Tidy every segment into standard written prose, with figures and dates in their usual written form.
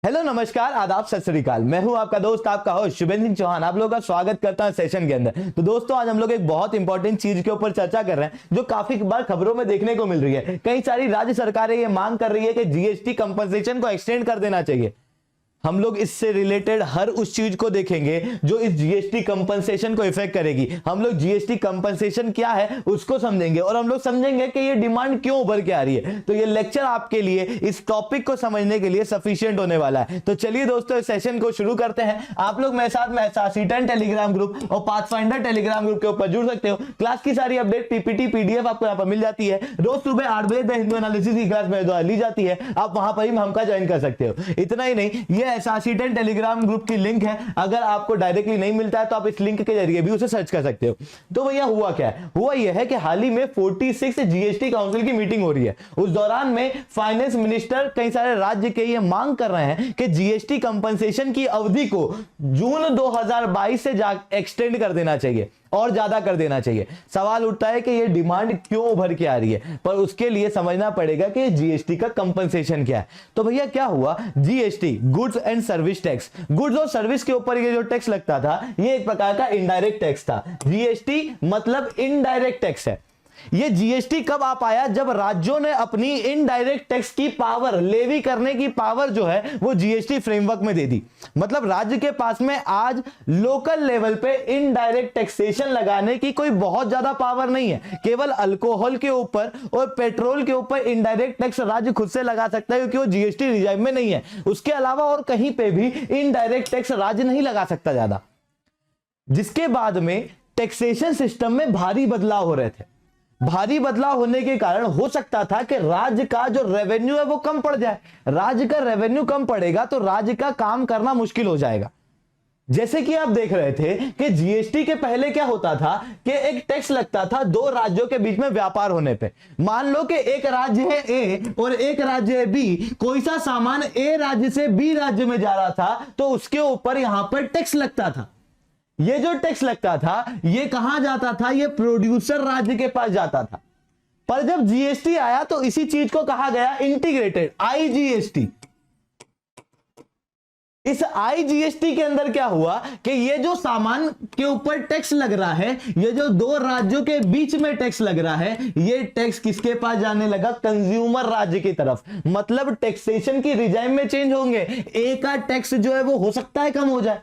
Hello नमस्कार आदाब सत श्री अकाल। मैं हूं आपका दोस्त आपका होस्ट शुभेंद्र सिंह चौहान। आप लोगों का स्वागत करता हूं सेशन के अंदर। तो दोस्तों आज हम लोग एक बहुत इंपॉर्टेंट चीज के ऊपर चर्चा कर रहे हैं जो काफी बार खबरों में देखने को मिल रही है। कई सारी राज्य सरकारें ये मांग कर रही है कि जीएसटी कंपनसेशन को एक्सटेंड कर देना चाहिए। हम लोग इससे रिलेटेड हर उस चीज को देखेंगे जो इस जीएसटी कंपनसेशन को इफेक्ट करेगी। हम लोग जीएसटी कंपनसेशन क्या है उसको समझेंगे और हम लोग समझेंगे कि ये डिमांड क्यों उभर के आ रही है। तो ये लेक्चर आपके लिए इस टॉपिक को समझने के लिए सफिशिएंट होने वाला है। तो चलिए दोस्तों इस सेशन को शुरू करते हैं। आप लोग मेरे साथ में SRC10 टेलीग्राम ग्रुप और पाथफाइंडर टेलीग्राम ग्रुप के ऊपर जुड़ सकते हो। क्लास की सारी अपडेट पीपीटी पीडीएफ आपको यहाँ पर मिल जाती है। रोज सुबह 8 बजे द हिंदू एनालिसिस की क्लास मेरे द्वारा ली जाती है। आप वहां पर ही हमका ज्वाइन कर सकते हो। इतना ही नहीं, ये SRC10 टेलीग्राम ग्रुप की लिंक है। अगर आपको डायरेक्टली नहीं मिलता है तो आप इस लिंक के जरिए भी उसे सर्च कर सकते हो। तो भैया हुआ क्या है? हुआ यह है कि हाल ही में 46 जीएसटी काउंसिल की मीटिंग हो रही है। उस दौरान में फाइनेंस मिनिस्टर कई सारे राज्य के ये मांग कर रहे हैं कि जीएसटी कंपनसेशन की अवधि को जून 2022 से एक्सटेंड कर देना चाहिए और ज्यादा कर देना चाहिए। सवाल उठता है कि ये डिमांड क्यों उभर के आ रही है, पर उसके लिए समझना पड़ेगा कि जीएसटी का कंपनसेशन क्या है। तो भैया क्या हुआ, GST goods and service tax, goods और सर्विस के ऊपर ये जो टैक्स लगता था ये एक प्रकार का इनडायरेक्ट टैक्स था। जीएसटी मतलब इनडायरेक्ट टैक्स है। ये जीएसटी कब आ पाया? जब राज्यों ने अपनी इनडायरेक्ट टैक्स की पावर, लेवी करने की पावर जो है वो जीएसटी फ्रेमवर्क में दे दी। मतलब राज्य के पास में आज लोकल लेवल पे इनडायरेक्ट टैक्सेशन लगाने की कोई बहुत ज्यादा पावर नहीं है। केवल अल्कोहल के ऊपर और पेट्रोल के ऊपर इनडायरेक्ट टैक्स राज्य खुद से लगा सकता है क्योंकि वो जीएसटी रिजर्व में नहीं है। उसके अलावा और कहीं पे भी इनडायरेक्ट टैक्स राज्य नहीं लगा सकता ज्यादा। जिसके बाद में टैक्सेशन सिस्टम में भारी बदलाव हो रहे थे। भारी बदलाव होने के कारण हो सकता था कि राज्य का जो रेवेन्यू है वो कम पड़ जाए। राज्य का रेवेन्यू कम पड़ेगा तो राज्य का काम करना मुश्किल हो जाएगा। जैसे कि आप देख रहे थे कि जीएसटी के पहले क्या होता था कि एक टैक्स लगता था दो राज्यों के बीच में व्यापार होने पे। मान लो कि एक राज्य है ए और एक राज्य है बी, कोई सा सामान ए राज्य से बी राज्य में जा रहा था तो उसके ऊपर यहां पर टैक्स लगता था। ये जो टैक्स लगता था ये कहां जाता था? ये प्रोड्यूसर राज्य के पास जाता था। पर जब जीएसटी आया तो इसी चीज को कहा गया इंटीग्रेटेड आईजीएसटी। इस आईजीएसटी के अंदर क्या हुआ कि ये जो सामान के ऊपर टैक्स लग रहा है, ये जो दो राज्यों के बीच में टैक्स लग रहा है, ये टैक्स किसके पास जाने लगा? कंज्यूमर राज्य की तरफ। मतलब टैक्सेशन की रिजाइम में चेंज होंगे। एक का टैक्स जो है वो हो सकता है कम हो जाए,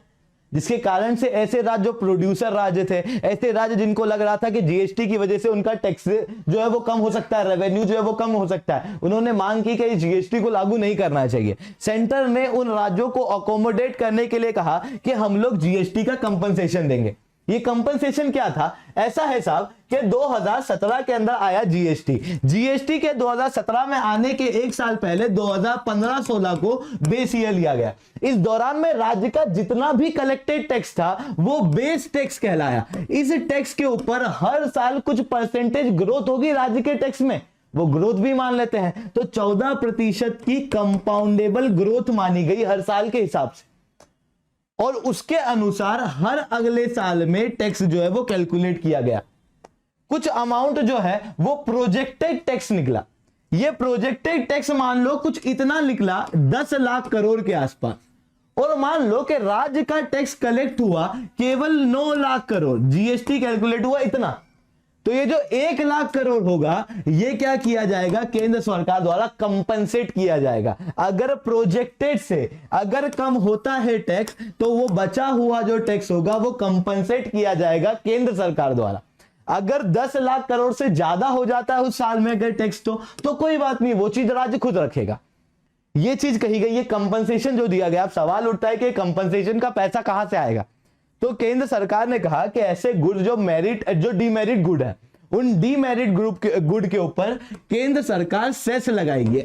जिसके कारण से ऐसे राज्य जो प्रोड्यूसर राज्य थे, ऐसे राज्य जिनको लग रहा था कि जीएसटी की वजह से उनका टैक्स जो है वो कम हो सकता है, रेवेन्यू जो है वो कम हो सकता है, उन्होंने मांग की कि जीएसटी को लागू नहीं करना चाहिए। सेंटर ने उन राज्यों को अकोमोडेट करने के लिए कहा कि हम लोग जीएसटी का कंपनसेशन देंगे। ये कंपनसेशन क्या था? ऐसा है साहब कि 2017 के अंदर आया जीएसटी। जीएसटी के 2017 में आने के एक साल पहले 2015-16 को बेस ईयर लिया गया। इस दौरान में राज्य का जितना भी कलेक्टेड टैक्स था वो बेस टैक्स कहलाया। इस टैक्स के ऊपर हर साल कुछ परसेंटेज ग्रोथ होगी राज्य के टैक्स में, वो ग्रोथ भी मान लेते हैं। तो 14% की कंपाउंडेबल ग्रोथ मानी गई हर साल के हिसाब से, और उसके अनुसार हर अगले साल में टैक्स जो है वो कैलकुलेट किया गया। कुछ अमाउंट जो है वो प्रोजेक्टेड टैक्स निकला। ये प्रोजेक्टेड टैक्स मान लो कुछ इतना निकला 10 लाख करोड़ के आसपास, और मान लो कि राज्य का टैक्स कलेक्ट हुआ केवल 9 लाख करोड़, जीएसटी कैलकुलेट हुआ इतना। तो ये जो 1 लाख करोड़ होगा ये क्या किया जाएगा? केंद्र सरकार द्वारा कंपनसेट किया जाएगा। अगर प्रोजेक्टेड से अगर कम होता है टैक्स तो वो बचा हुआ जो टैक्स होगा वो कंपनसेट किया जाएगा केंद्र सरकार द्वारा। अगर 10 लाख करोड़ से ज्यादा हो जाता है उस साल में अगर टैक्स तो कोई बात नहीं, वो चीज राज्य खुद रखेगा। ये चीज कही गई, ये कंपनसेशन जो दिया गया। अब सवाल उठता है कि कंपनसेशन का पैसा कहां से आएगा? तो केंद्र सरकार ने कहा कि ऐसे गुड जो डीमेरिट गुड है, उन डीमेरिट गुड के ऊपर केंद्र सरकार सेस लगाएगी।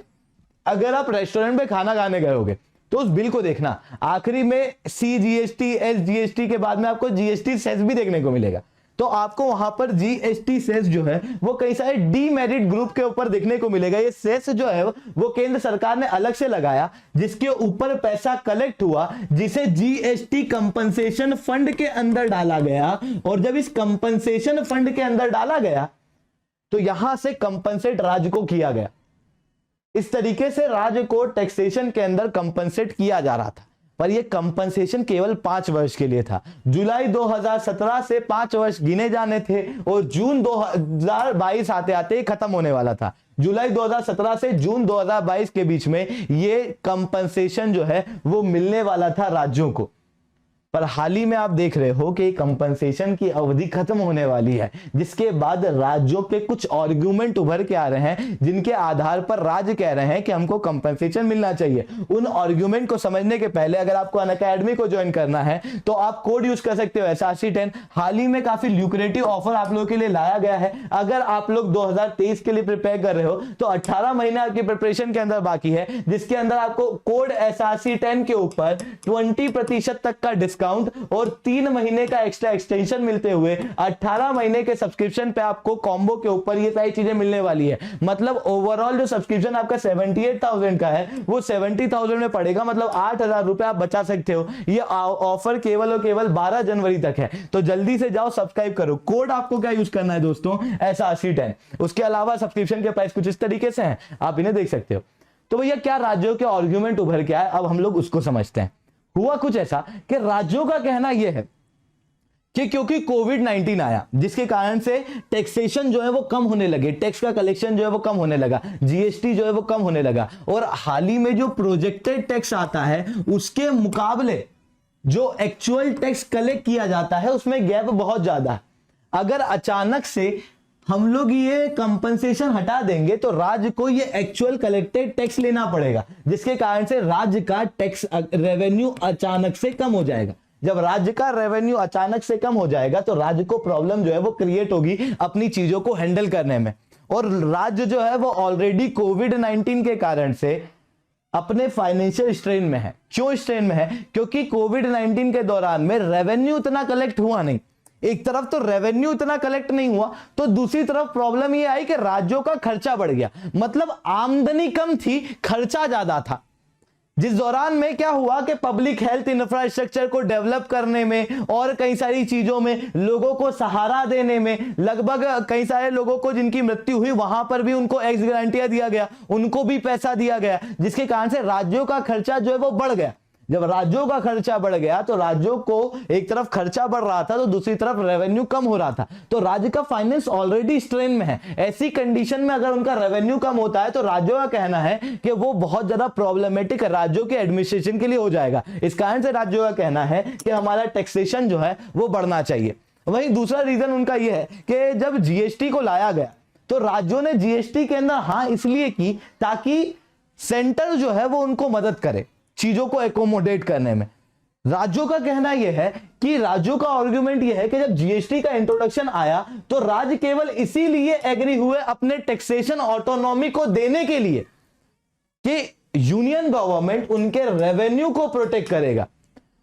अगर आप रेस्टोरेंट में खाना खाने गए होगे तो उस बिल को देखना, आखिरी में सीजीएसटी एसजीएसटी के बाद में आपको जीएसटी सेस भी देखने को मिलेगा। तो आपको वहां पर जीएसटी सेस जो है वो कई सारे डीमेरिट ग्रुप के ऊपर देखने को मिलेगा। ये सेस जो है वो केंद्र सरकार ने अलग से लगाया, जिसके ऊपर पैसा कलेक्ट हुआ, जिसे जीएसटी कंपनसेशन फंड के अंदर डाला गया। और जब इस कंपनसेशन फंड के अंदर डाला गया तो यहां से कंपनसेट राज्य को किया गया। इस तरीके से राज्य को टैक्सेशन के अंदर कंपनसेट किया जा रहा था, पर यह कंपनसेशन केवल 5 वर्ष के लिए था। जुलाई 2017 से 5 वर्ष गिने जाने थे और जून 2022 आते आते खत्म होने वाला था। जुलाई 2017 से जून 2022 के बीच में ये कंपनसेशन जो है वो मिलने वाला था राज्यों को। पर हाल ही में आप देख रहे हो कि कंपनसेशन की अवधि खत्म होने वाली है, जिसके बाद राज्यों के कुछ आर्गुमेंट उभर के आ रहे हैं, जिनके आधार पर राज्य कह रहे हैं कि हमको कंपनसेशन मिलना चाहिए। उन आर्गुमेंट को समझने के पहले अगर आपको अनअकैडमी को ज्वाइन करना है तो आप कोड यूज कर सकते हो SRC10। हाल ही में काफी ल्यूक्रेटिव ऑफर आप लोगों के लिए लाया गया है। अगर आप लोग 2023 के लिए प्रिपेयर कर रहे हो तो 18 महीने आपकी प्रिपरेशन के अंदर बाकी है, जिसके अंदर आपको कोड SRC10 के ऊपर 20% तक का डिस्काउंट और 3 महीने का एक्स्ट्रा एक्सटेंशन मिलते हुए 18 महीने के सब्सक्रिप्शन पे आपको कॉम्बो के ऊपर ये सारी चीजें मिलने वाली है। मतलब ओवरऑल जो सब्सक्रिप्शन आपका 78,000 का है वो 70,000 में पड़ेगा, मतलब 8,000 रुपए आप बचा सकते हो। ये ऑफर केवल और केवल 12 जनवरी तक है, तो जल्दी से जाओ सब्सक्राइब करो। कोड आपको क्या यूज करना है दोस्तों, SRC10। उसके अलावा सब्सक्रिप्शन के प्राइस कुछ इस तरीके से हैं, आप इन्हें देख सकते हो। तो भैया क्या राज्यों के आर्गुमेंट उभर के आए, अब हम लोग उसको समझते हैं। हुआ कुछ ऐसा कि राज्यों का कहना यह है कि क्योंकि कोविड-19 आया, जिसके कारण से टैक्सेशन जो है वो कम होने लगे, टैक्स का कलेक्शन जो है वो कम होने लगा, जीएसटी जो है वो कम होने लगा, और हाल ही में जो प्रोजेक्टेड टैक्स आता है उसके मुकाबले जो एक्चुअल टैक्स कलेक्ट किया जाता है उसमें गैप बहुत ज्यादा है। अगर अचानक से हम लोग ये कंपनसेशन हटा देंगे तो राज्य को ये एक्चुअल कलेक्टेड टैक्स लेना पड़ेगा, जिसके कारण से राज्य का टैक्स रेवेन्यू अचानक से कम हो जाएगा। जब राज्य का रेवेन्यू अचानक से कम हो जाएगा तो राज्य को प्रॉब्लम जो है वो क्रिएट होगी अपनी चीजों को हैंडल करने में। और राज्य जो है वो ऑलरेडी कोविड-19 के कारण से अपने फाइनेंशियल स्ट्रेन में है। क्यों स्ट्रेन में है? क्योंकि कोविड-19 के दौरान में रेवेन्यू उतना कलेक्ट हुआ नहीं। एक तरफ तो रेवेन्यू इतना कलेक्ट नहीं हुआ, तो दूसरी तरफ प्रॉब्लम ये आई कि राज्यों का खर्चा बढ़ गया। मतलब आमदनी कम थी, खर्चा ज्यादा था। जिस दौरान में क्या हुआ कि पब्लिक हेल्थ इंफ्रास्ट्रक्चर को डेवलप करने में और कई सारी चीजों में, लोगों को सहारा देने में, लगभग कई सारे लोगों को जिनकी मृत्यु हुई वहां पर भी उनको एक्स ग्रांटिया दिया गया, उनको भी पैसा दिया गया, जिसके कारण से राज्यों का खर्चा जो है वो बढ़ गया। जब राज्यों का खर्चा बढ़ गया तो राज्यों को एक तरफ खर्चा बढ़ रहा था तो दूसरी तरफ रेवेन्यू कम हो रहा था, तो राज्य का फाइनेंस ऑलरेडी स्ट्रेन में है। ऐसी कंडीशन में अगर उनका रेवेन्यू कम होता है तो राज्यों का कहना है कि वो बहुत ज्यादा प्रॉब्लमेटिक राज्यों के एडमिनिस्ट्रेशन के लिए हो जाएगा। इस कारण से राज्यों का कहना है कि हमारा टैक्सेशन जो है वो बढ़ना चाहिए। वहीं दूसरा रीजन उनका यह है कि जब जीएसटी को लाया गया तो राज्यों ने जीएसटी के अंदर हाँ इसलिए की ताकि सेंटर जो है वो उनको मदद करे चीजों को एकोमोडेट करने में। राज्यों का कहना यह है कि राज्यों का आर्गुमेंट यह है कि जब जीएसटी का इंट्रोडक्शन आया तो राज्य केवल इसीलिए एग्री हुए अपने टैक्सेशन ऑटोनॉमी को देने के लिए कि यूनियन गवर्नमेंट उनके रेवेन्यू को प्रोटेक्ट करेगा।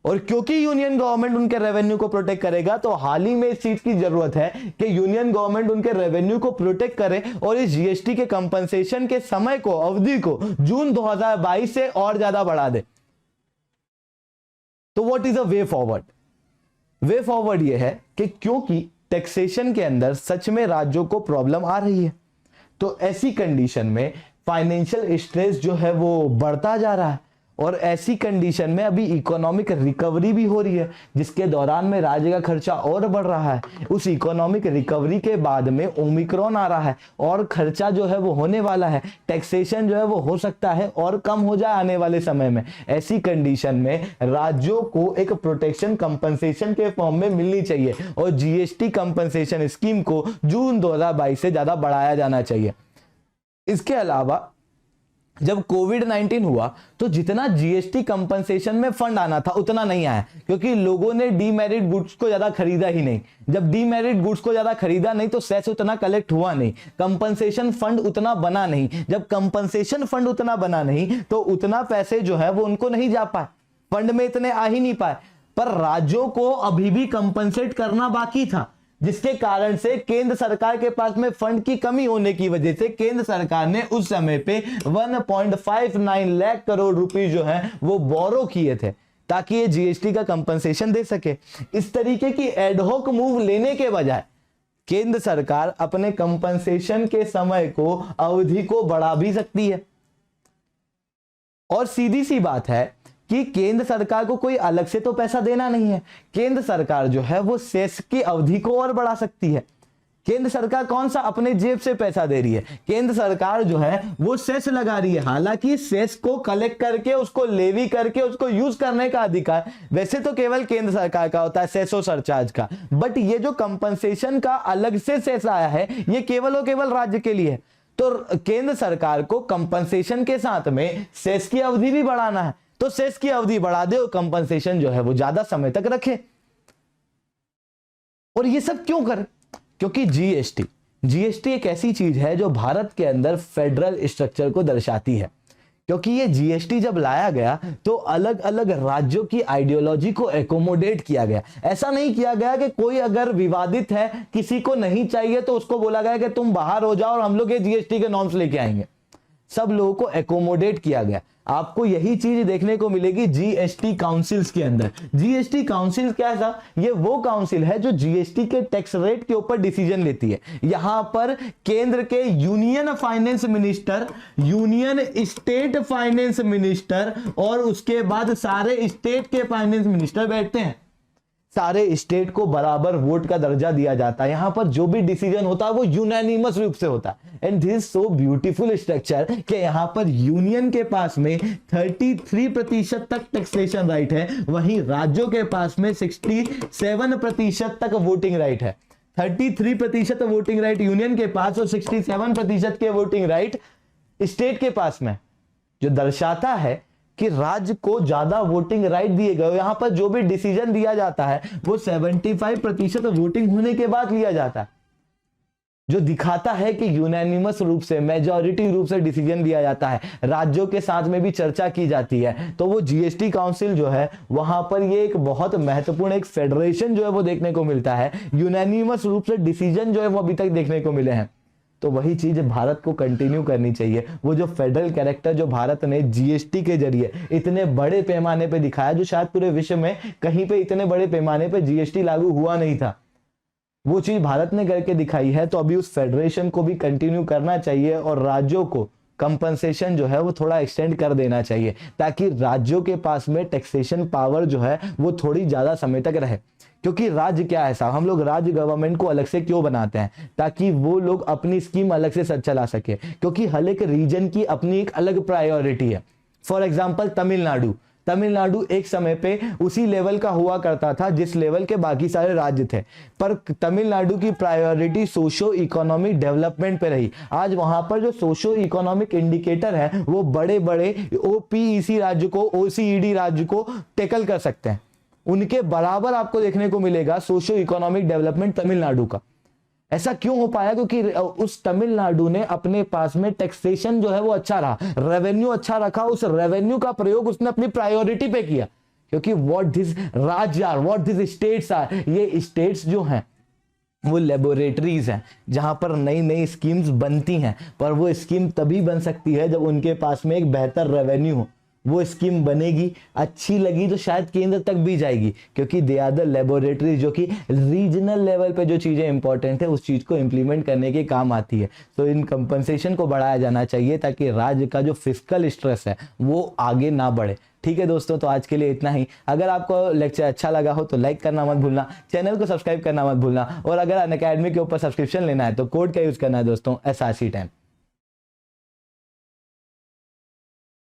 और क्योंकि यूनियन गवर्नमेंट उनके रेवेन्यू को प्रोटेक्ट करेगा तो हाल ही में इस चीज की जरूरत है कि यूनियन गवर्नमेंट उनके रेवेन्यू को प्रोटेक्ट करे और इस जीएसटी के कंपनसेशन के समय को, अवधि को जून 2022 से और ज्यादा बढ़ा दे। तो what is a way forward? Way forward यह है कि क्योंकि टैक्सेशन के अंदर सच में राज्यों को प्रॉब्लम आ रही है, तो ऐसी कंडीशन में फाइनेंशियल स्ट्रेस जो है वो बढ़ता जा रहा है और ऐसी कंडीशन में अभी इकोनॉमिक रिकवरी भी हो रही है, जिसके दौरान में राज्य का खर्चा और बढ़ रहा है। उस इकोनॉमिक रिकवरी के बाद में ओमिक्रॉन आ रहा है और खर्चा जो है वो होने वाला है, टैक्सेशन जो है वो हो सकता है और कम हो जाए आने वाले समय में। ऐसी कंडीशन में राज्यों को एक प्रोटेक्शन कंपनसेशन के फॉर्म में मिलनी चाहिए और जीएसटी कंपनसेशन स्कीम को जून 2022 से ज्यादा बढ़ाया जाना चाहिए। इसके अलावा जब कोविड-19 हुआ तो जितना जीएसटी कंपनसेशन में फंड आना था उतना नहीं आया, क्योंकि लोगों ने डीमेरिट गुड्स को ज्यादा खरीदा ही नहीं। जब डीमेरिट गुड्स को ज्यादा खरीदा नहीं तो सेस उतना कलेक्ट हुआ नहीं, कंपनसेशन फंड उतना बना नहीं। जब कंपनसेशन फंड उतना बना नहीं तो उतना पैसे जो है वो उनको नहीं जा पाए, फंड में इतने आ ही नहीं पाए। पर राज्यों को अभी भी कंपनसेट करना बाकी था, जिसके कारण से केंद्र सरकार के पास में फंड की कमी होने की वजह से केंद्र सरकार ने उस समय पे 1.59 लाख करोड़ रुपए जो है वो बोरो किए थे ताकि ये जीएसटी का कंपनसेशन दे सके। इस तरीके की एडहॉक मूव लेने के बजाय केंद्र सरकार अपने कंपनसेशन के समय को, अवधि को बढ़ा भी सकती है। और सीधी सी बात है कि केंद्र सरकार को कोई अलग से तो पैसा देना नहीं है। केंद्र सरकार जो है वो सेस की अवधि को और बढ़ा सकती है। केंद्र सरकार कौन सा अपने जेब से पैसा दे रही है? केंद्र सरकार जो है वो सेस लगा रही है। हालांकि सेस को कलेक्ट करके उसको लेवी करके उसको यूज करने का अधिकार वैसे तो केवल केंद्र सरकार का होता है, सेस और सरचार्ज का, बट ये जो कंपनसेशन का अलग से सेस आया है ये केवल और केवल राज्य के लिए है। तो केंद्र सरकार को कंपनसेशन के साथ में सेस की अवधि भी बढ़ाना है, तो सेस की अवधि बढ़ा दे और कंपनसेशन जो है वो ज्यादा समय तक रखे। और ये सब क्यों कर? क्योंकि जीएसटी एक ऐसी चीज है जो भारत के अंदर फेडरल स्ट्रक्चर को दर्शाती है। क्योंकि ये जीएसटी जब लाया गया तो अलग अलग राज्यों की आइडियोलॉजी को एकोमोडेट किया गया। ऐसा नहीं किया गया कि कोई अगर विवादित है, किसी को नहीं चाहिए, तो उसको बोला गया कि तुम बाहर हो जाओ और हम लोग ये जीएसटी के नॉर्म्स लेके आएंगे। सब लोगों को एकोमोडेट किया गया। आपको यही चीज देखने को मिलेगी जीएसटी काउंसिल्स के अंदर। जीएसटी काउंसिल क्या था? ये वो काउंसिल है जो जीएसटी के टैक्स रेट के ऊपर डिसीजन लेती है। यहां पर केंद्र के union finance minister, union state finance minister और उसके बाद सारे स्टेट के फाइनेंस मिनिस्टर बैठते हैं। सारे स्टेट को बराबर वोट का दर्जा दिया जाता है। यहां पर जो भी डिसीजन होता है वो यूनानिमस रूप से होता है। And this so beautiful structure कि यहां पर यूनियन के पास में 33% तक टैक्सेशन राइट है, वहीं राज्यों के पास में 67% तक वोटिंग राइट है। 33% वोटिंग राइट यूनियन के पास और 67% के वोटिंग राइट स्टेट के पास में, जो दर्शाता है कि राज्य को ज्यादा वोटिंग राइट दिए गए। यहां पर जो भी डिसीजन दिया जाता है वो 75% वोटिंग होने के बाद लिया जाता है, जो दिखाता है कि यूनानिमस रूप से, मेजॉरिटी रूप से डिसीजन लिया जाता है। राज्यों के साथ में भी चर्चा की जाती है। तो वो जीएसटी काउंसिल जो है वहां पर ये एक बहुत महत्वपूर्ण एक फेडरेशन जो है वो देखने को मिलता है। यूनानिमस रूप से डिसीजन जो है वो अभी तक देखने को मिले हैं। तो वही चीज भारत को कंटिन्यू करनी चाहिए। वो जो फेडरल कैरेक्टर जो भारत ने जीएसटी के जरिए इतने बड़े पैमाने पे दिखाया, जो शायद पूरे विश्व में कहीं पे इतने बड़े पैमाने पे जीएसटी लागू हुआ नहीं था, वो चीज भारत ने करके दिखाई है। तो अभी उस फेडरेशन को भी कंटिन्यू करना चाहिए और राज्यों को कंपनसेशन जो है वो थोड़ा एक्सटेंड कर देना चाहिए, ताकि राज्यों के पास में टैक्सेशन पावर जो है वो थोड़ी ज्यादा समय तक रहे। क्योंकि राज्य क्या है साहब, हम लोग राज्य गवर्नमेंट को अलग से क्यों बनाते हैं? ताकि वो लोग अपनी स्कीम अलग से चला सके। क्योंकि हर एक रीजन की अपनी एक अलग प्रायोरिटी है। फॉर एग्जाम्पल तमिलनाडु एक समय पे उसी लेवल का हुआ करता था जिस लेवल के बाकी सारे राज्य थे, पर तमिलनाडु की प्रायोरिटी सोशो इकोनॉमिक डेवलपमेंट पे रही। आज वहां पर जो सोशो इकोनॉमिक इंडिकेटर है वो बड़े बड़े ओपीईसी राज्य को, ओसीईडी राज्य को टैकल कर सकते हैं। उनके बराबर आपको देखने को मिलेगा सोशो इकोनॉमिक डेवलपमेंट तमिलनाडु का। ऐसा क्यों हो पाया? क्योंकि उस तमिलनाडु ने अपने पास में टैक्सेशन जो है वो अच्छा रहा, रेवेन्यू अच्छा रखा, उस रेवेन्यू का प्रयोग उसने अपनी प्रायोरिटी पे किया। क्योंकि व्हाट दिस राज्य are, what this states are, ये स्टेट्स जो हैं वो लेबोरेटरीज हैं जहां पर नई नई स्कीम्स बनती हैं। पर वो स्कीम तभी बन सकती है जब उनके पास में एक बेहतर रेवेन्यू हो। वो स्कीम बनेगी, अच्छी लगी तो शायद केंद्र तक भी जाएगी, क्योंकि दे आर द लेबोरेटरीज जो कि रीजनल लेवल पे जो चीजें इंपॉर्टेंट है उस चीज को इंप्लीमेंट करने के काम आती है। तो इन कंपनसेशन को बढ़ाया जाना चाहिए ताकि राज्य का जो फिस्कल स्ट्रेस है वो आगे ना बढ़े। ठीक है दोस्तों, तो आज के लिए इतना ही। अगर आपको लेक्चर अच्छा लगा हो तो लाइक करना मत भूलना, चैनल को सब्सक्राइब करना मत भूलना, और अगर अनअकैडमी के ऊपर सब्सक्रिप्शन लेना है तो कोड का यूज करना है दोस्तों, SRC10।